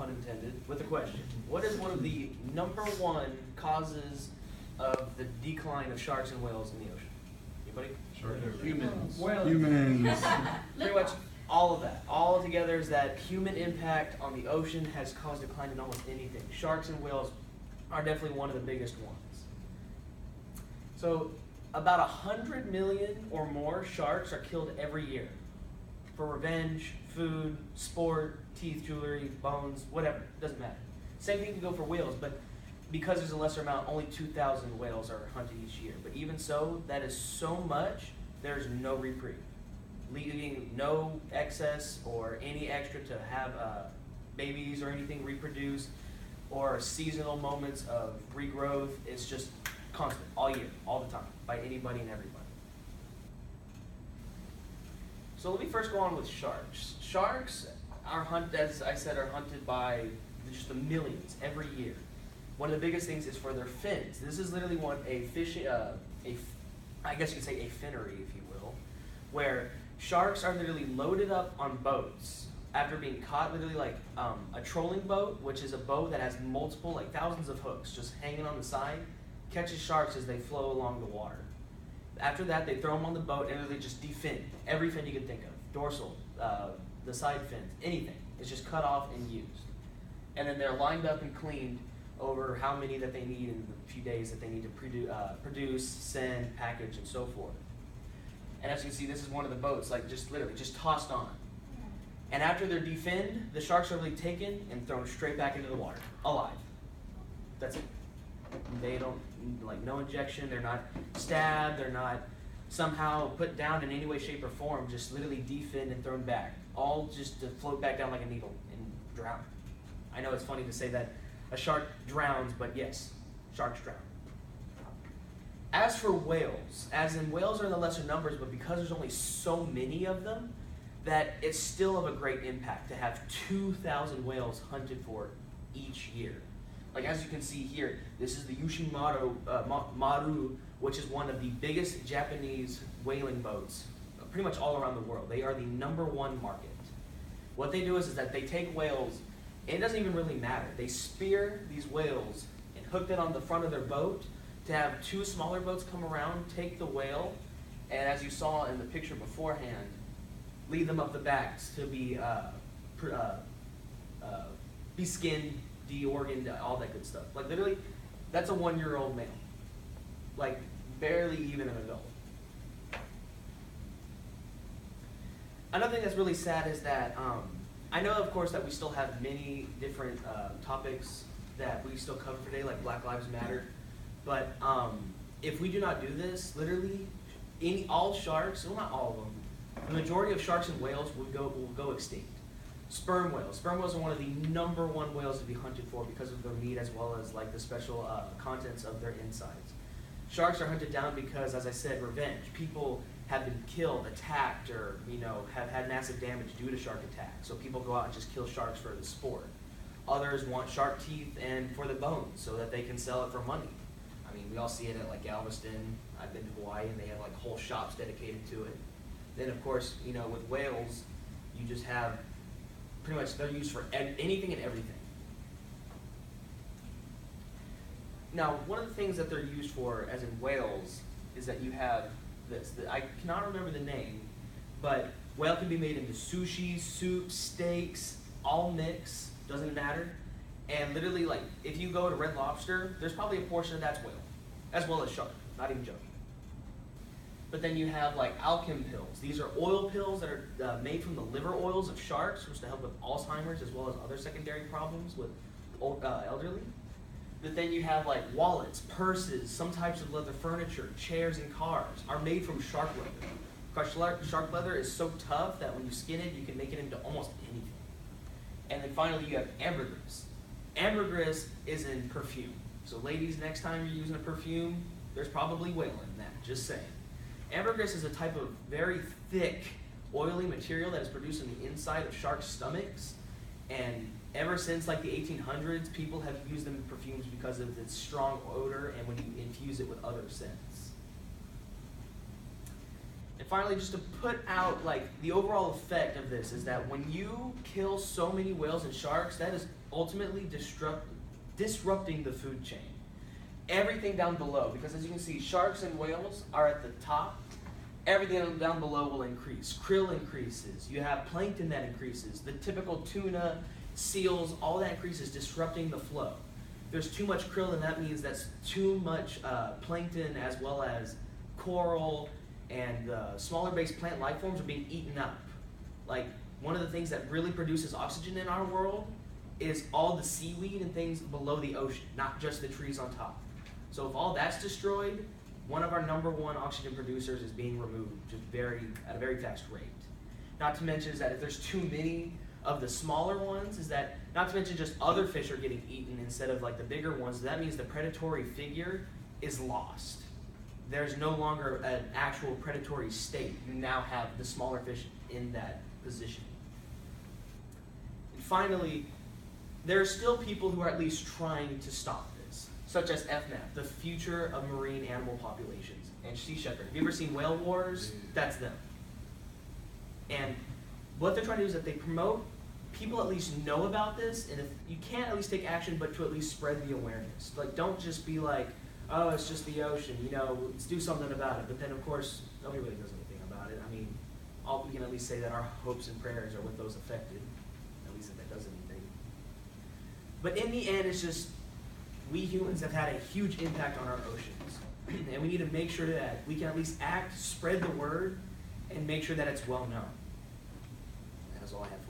pun intended, with a question. What is one of the number one causes of the decline of sharks and whales in the ocean? Anybody? Humans. Humans. Pretty much all of that. All together is that human impact on the ocean has caused decline in almost anything. Sharks and whales are definitely one of the biggest ones. So about 100 million or more sharks are killed every year for revenge, food, sport, teeth, jewelry, bones, whatever. Doesn't matter. Same thing can go for whales, but because there's a lesser amount, only 2,000 whales are hunted each year. But even so, that is so much, there's no reprieve. Leaving no excess or any extra to have babies or anything reproduce, or seasonal moments of regrowth. It's just constant, all year, all the time, by anybody and everybody. So let me first go on with sharks. Sharks are as I said, are hunted by just the millions every year. One of the biggest things is for their fins. This is literally I guess you could say a finnery, if you will, where sharks are literally loaded up on boats after being caught, literally like a trolling boat, which is a boat that has multiple, like thousands of hooks just hanging on the side, catches sharks as they flow along the water. After that, they throw them on the boat and they just defin every fin you can think of, dorsal, the side fins, anything. It's just cut off and used. And then they're lined up and cleaned over how many that they need in the few days that they need to produce, send, package, and so forth. And as you can see, this is one of the boats, like just literally just tossed on. And after they're definned, the sharks are really taken and thrown straight back into the water, alive. That's it. They don't, like no injection, they're not stabbed, they're not somehow put down in any way, shape, or form, just literally definned and thrown back. All just to float back down like a needle and drown. I know it's funny to say that a shark drowns, but yes, sharks drown. As for whales, as in whales are in the lesser numbers, but because there's only so many of them, that it's still of a great impact to have 2,000 whales hunted for each year. Like as you can see here, this is the Yushin Maru, which is one of the biggest Japanese whaling boats, pretty much all around the world. They are the #1 market. What they do is that they take whales, and it doesn't even really matter. They spear these whales and hook it on the front of their boat to have 2 smaller boats come around, take the whale, and as you saw in the picture beforehand, lead them up the backs to be skinned, de-organed, all that good stuff. Like literally, that's a 1-year-old male. Like barely even an adult. Another thing that's really sad is that I know, of course, that we still have many different topics that we still cover today, like Black Lives Matter. But if we do not do this, literally, all sharks, well, not all of them, the majority of sharks and whales will go extinct. Sperm whales. Sperm whales are one of the #1 whales to be hunted for because of their meat as well as like the special contents of their insides. Sharks are hunted down because, as I said, revenge. People have been killed, attacked, or have had massive damage due to shark attacks. So people go out and just kill sharks for the sport. Others want shark teeth and for the bones so that they can sell it for money. I mean, we all see it at like Galveston. I've been to Hawaii and they have like whole shops dedicated to it. Then of course, with whales, you just have pretty much they're used for anything and everything. Now, one of the things that they're used for, as in whales, is that you have this. I cannot remember the name, but whale can be made into sushi, soup, steaks, all mix, doesn't matter. And literally, like, if you go to Red Lobster, there's probably a portion of that's whale, as well as shark, not even joking. But then you have like Alchem pills. These are oil pills that are made from the liver oils of sharks, which to help with Alzheimer's as well as other secondary problems with elderly. But then you have like wallets, purses, some types of leather furniture, chairs and cars are made from shark leather. Shark leather is so tough that when you skin it, you can make it into almost anything. And then finally you have ambergris. Ambergris is in perfume. So ladies, next time you're using a perfume, there's probably whale in that, just saying. Ambergris is a type of very thick, oily material that is produced in the inside of sharks' stomachs. And ever since like the 1800s, people have used them in perfumes because of its strong odor and when you infuse it with other scents. And finally, just to put out like the overall effect of this is that when you kill so many whales and sharks, that is ultimately disrupting the food chain. Everything down below, because as you can see, sharks and whales are at the top. Everything down below will increase. Krill increases. You have plankton that increases. The typical tuna, seals, all that increases, disrupting the flow. There's too much krill, and that means that's too much plankton as well as coral and smaller based plant life forms are being eaten up. Like, one of the things that really produces oxygen in our world is all the seaweed and things below the ocean, not just the trees on top. So if all that's destroyed, one of our #1 oxygen producers is being removed just at a very fast rate. Not to mention is that if there's too many of the smaller ones, is that not to mention just other fish are getting eaten instead of like the bigger ones. That means the predatory figure is lost. There's no longer an actual predatory state. You now have the smaller fish in that position. And finally, there are still people who are at least trying to stop this, such as FNAP, the Future of Marine Animal Populations, and Sea Shepherd. Have you ever seen Whale Wars? That's them. And what they're trying to do is that they promote people at least know about this, and if you can't at least take action, but to at least spread the awareness. Like, don't just be like, oh, it's just the ocean, let's do something about it. But then, of course, nobody really does anything about it. I mean, we can at least say that our hopes and prayers are with those affected, at least if that does anything. But in the end, it's just, we humans have had a huge impact on our oceans. And we need to make sure that we can at least act, spread the word, and make sure that it's well known. That's all I have for you.